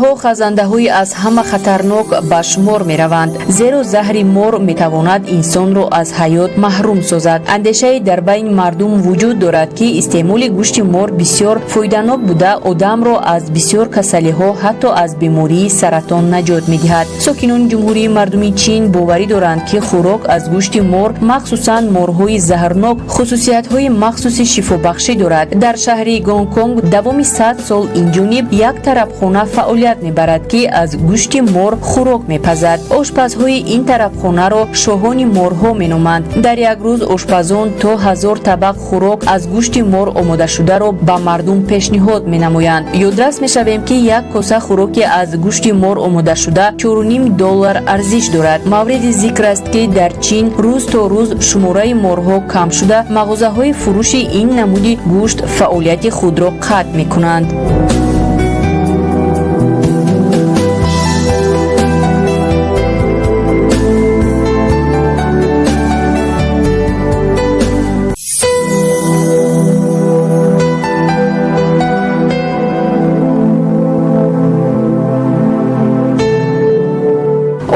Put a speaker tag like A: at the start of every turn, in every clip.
A: морҳо хазандаҳои аз ҳама хатарнок ба шумор мераванд, зеро заҳри мор метавонад инсонро аз ҳаёт маҳрум созад. андешае дар байни мардум вуҷуд дорад ки истеъмоли гӯшти мор бисёр фоиданок буда одамро аз бисёр касалиҳо ҳатто аз бемории саратон наҷот медиҳад. сокинони ҷумҳурии мардуми чин боварӣ доранд ки хӯрок аз гӯшти мор, махсусан морҳои заҳрнок, хусусиятҳои махсуси шифобахшӣ дорад. дар шаҳри Гонконг давоми 100 сол инҷониб як тарабхона фаъолият мебарад ки аз гӯшти мор хӯрок мепазад. ошпазҳои ин тарабхонаро шоҳони морҳо меноманд. дар як рӯз ошпазон то 1000 табақ хӯрок аз гӯшти мор омодашударо ба мардум пешниҳод менамоянд. ёдрас мешавем ки як коса хӯроке аз гӯшти мор омодашуда $4.5 арзиш дорад. мавриди зикр аст ки дар чин рӯз то рӯз шумораи морҳо кам шуда, мағозаҳои фурӯши ин намуди гӯшт фаъолияти худро қатъ мекунанд.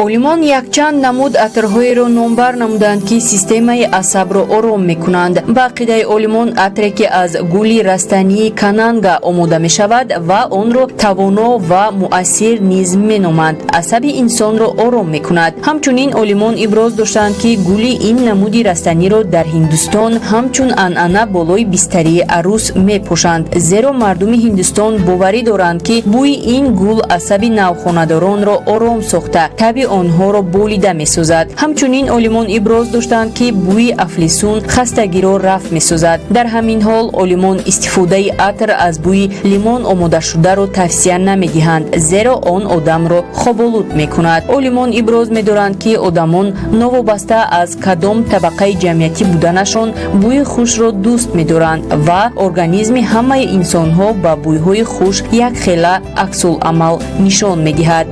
A: олимон якчанд намуд атрҳоеро номбар намуданд ки системаи асабро ором мекунанд. ба ақидаи олимон атре ки аз гули растании кананга омода мешавад ва онро тавоно ва муассир низ меноманд, асаби инсонро ором мекунад. ҳамчунин олимон иброз доштанд ки гули ин намуди растаниро дар ҳиндустон ҳамчун анъана болои бистарии арӯс мепошанд, зеро мардуми ҳиндустон боварӣ доранд ки бӯи ин гул асаби навхонадоронро ором сохта таби онҳоро болида месозад. ҳамчунин олимон иброз доштанд ки бӯи афлисун хастагиро рафъ месозад. дар ҳамин ҳол олимон истифодаи атр аз бӯи лимон омодашударо тавсия намедиҳанд, зеро он одамро хоболуд мекунад. олимон иброз медоранд ки одамон новобаста аз кадом табақаи ҷамъиятӣ буданашон бӯи хушро дӯст медоранд ва организми ҳамаи инсонҳо ба бӯйҳои хуш якхела аксуламал нишон медиҳад.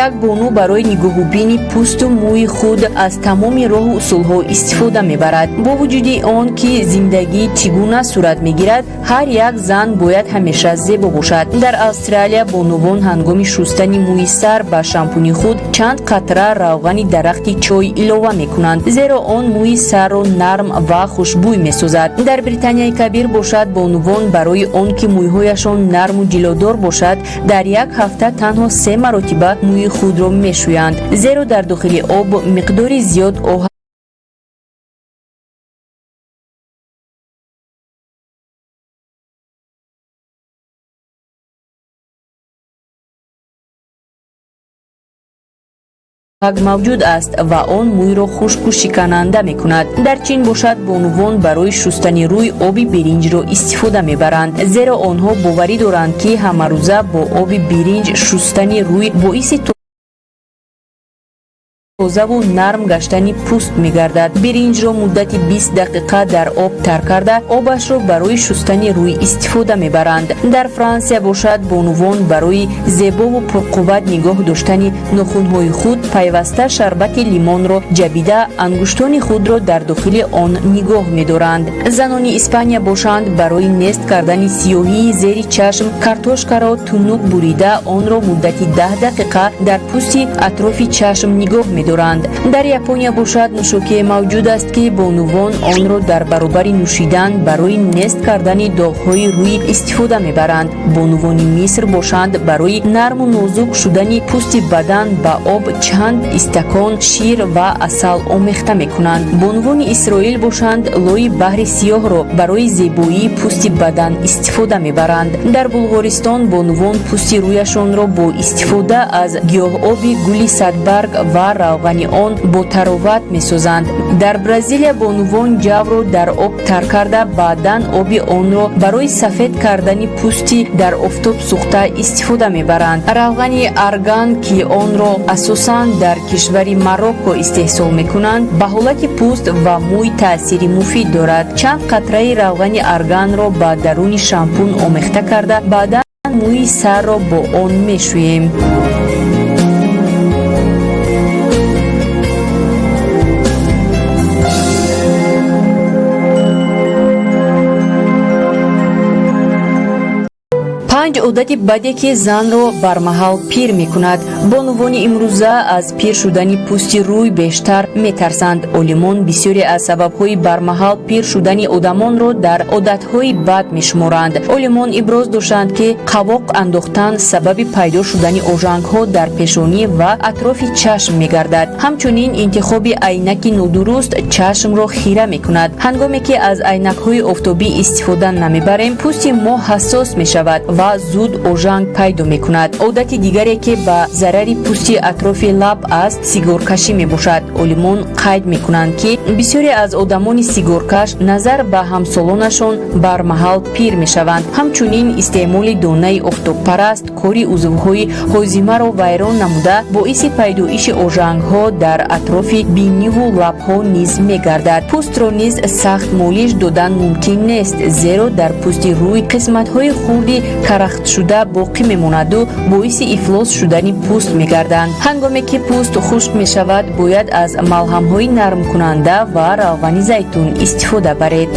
A: як бону барои нигоҳубини пӯсту мӯи худ аз тамоми роҳу усулҳо истифода мебарад. бо вуҷуди он ки зиндагӣ чӣ гуна сурат мегирад, ҳар як зан бояд ҳамеша зебо бошад. дар австралия бонувон ҳангоми шустани мӯи сар ба шампуни худ чанд қатра равғани дарахти чой илова мекунанд, зеро он мӯи сарро нарм ва хушбӯй месозад. дар британияи кабир бошад бонувон барои он ки мӯйҳояшон нарму ҷилодор бошад, дар як ҳафта танҳо 3 маротиба мӯи худро мешӯянд, зеро дар дохили об миқдори зиёд оҳ мавҷуд аст ва он мӯйро хушку шикананда мекунад. дар чин бошад бонувон барои шустани рӯй оби биринҷро истифода мебаранд, зеро онҳо боварӣ доранд ки ҳамарӯза бо оби биринҷ шустани рӯй боиси тозаву нарм гаштани пӯст мегардад. биринҷро муддати 20 дақиқа дар об тар карда, обашро барои шустани рӯй истифода мебаранд. дар франсия бошад бонувон барои зебову пурқувват нигоҳ доштани нохунҳои худ пайваста шарбати лимонро ҷабида, ангуштони худро дар дохили он нигоҳ медоранд. занони испания бошанд барои нест кардани сиёҳии зери чашм картошкаро тунук бурида, онро муддати 10 дақиқа дар пӯсти атрофи чашм нигоҳ медоранд. дар япония бошад нӯшокие мавҷуд аст ки бонувон онро дар баробари нӯшидан барои нест кардани доғҳои рӯй истифода мебаранд. бонувони миср бошанд барои нарму нозук шудани пӯсти бадан ба об чанд истакон шир ва асал омехта мекунанд. бонувони исроил бошанд лои баҳри сиёҳро барои зебоии пӯсти бадан истифода мебаранд. дар булғористон бонувон пӯсти рӯяшонро бо истифода аз гиёҳоби гули садбарг ва равғани он бо тароват месозанд. Дар Бразилия бонувон ҷавро дар об тар карда баъдан оби онро барои сафед кардани пӯсти дар офтоб сӯхта истифода мебаранд. Равғани арган ки онро асосан дар кишвари Марокко истеҳсол мекунанд ба ҳолати пӯст ва мӯй таъсири муфид дорад. Чанд қатраи равғани арганро ба даруни шампун омехта карда баъдан мӯи сарро бо он мешӯем. панҷ одати баде ки занро бармаҳал пир мекунад. Бонувони имрӯза аз пир шудани пӯсти рӯй бештар метарсанд. Олимон бисёре аз сабабҳои бармаҳал пир шудани одамонро дар одатҳои бад мешуморанд. Олимон иброз доштанд ки қавоқ андохтан сабаби пайдо шудани ожангҳо дар пешонӣ ва атрофи чашм мегардад. Ҳамчунин интихоби айнаки нодуруст чашмро хира мекунад. Ҳангоме ки аз айнакҳои офтобӣ истифода намебарем, пӯсти мо ҳассос мешавад ва зуд ожанг пайдо мекунад. Одати дигаре ки ба зарари пӯсти атрофи лаб аст сигаркашӣ мебошад. Олимон қайд мекунанд ки бисёре аз одамони сигаркаш назар ба ҳамсолонашон бармаҳал пир мешаванд. Ҳамчунин истеъмоли донаи офтобпараст кори узвҳои ҳозимаро вайрон намуда боиси пайдоиши ожангҳо дар атрофи биниву лабҳо низ мегардад. Пӯстро низ сахт молиш додан мумкин нест, зеро дар пӯсти рӯй қисматҳои хурди карахтшуда боқӣ мемонаду боиси ифлос шудани пӯст мегарданд. Ҳангоме ки пӯст хушк мешавад, бояд аз малҳамҳои нармкунанда ва равғани зайтун истифода баред.